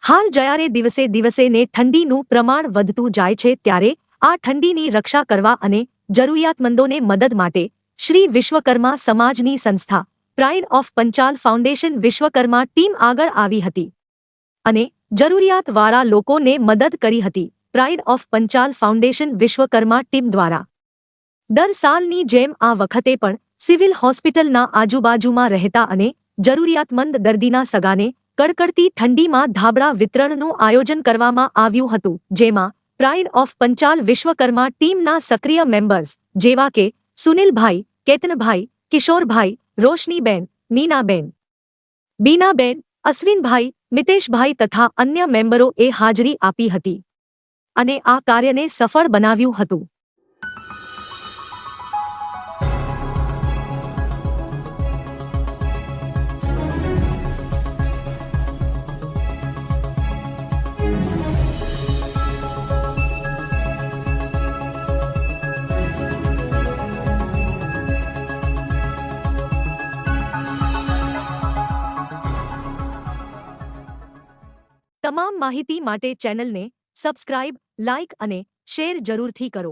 હાલ જ્યારે દિવસે દિવસે ને ઠંડીનું પ્રમાણ વધતું જાય છે ત્યારે આ ઠંડીની રક્ષા કરવા અને જરૂરિયાતમંદોને મદદ માટે શ્રી વિશ્વકર્મા સમાજની સંસ્થા pride of Panchal foundation Vishwakarma team આગળ આવી હતી અને જરૂરિયાતવાળા લોકોને મદદ કરી હતી. Pride of Panchal foundation Vishwakarma team દ્વારા દર સાલની જેમ આ વખતે પણ સિવિલ હોસ્પિટલના આજુબાજુમાં રહેતા અને જરૂરિયાતમંદ દર્દીના સગાને કડકડતી ઠંડીમાં ધાબળા વિતરણનું આયોજન કરવામાં આવ્યું હતું, જેમાં પ્રાઇડ ઓફ પંચાલ વિશ્વકર્મા ટીમના સક્રિય મેમ્બર્સ જેવા કે સુનિલભાઈ, કેતનભાઈ, કિશોરભાઈ, રોશનીબેન, મીનાબેન, બીનાબેન, અશ્વિનભાઈ, મિતેશભાઈ તથા અન્ય મેમ્બરોએ હાજરી આપી હતી અને આ કાર્યને સફળ બનાવ્યું હતું. તમામ માહિતી માટે ચેનલને સબસ્ક્રાઇબ, લાઇક અને શેર જરૂરથી કરો.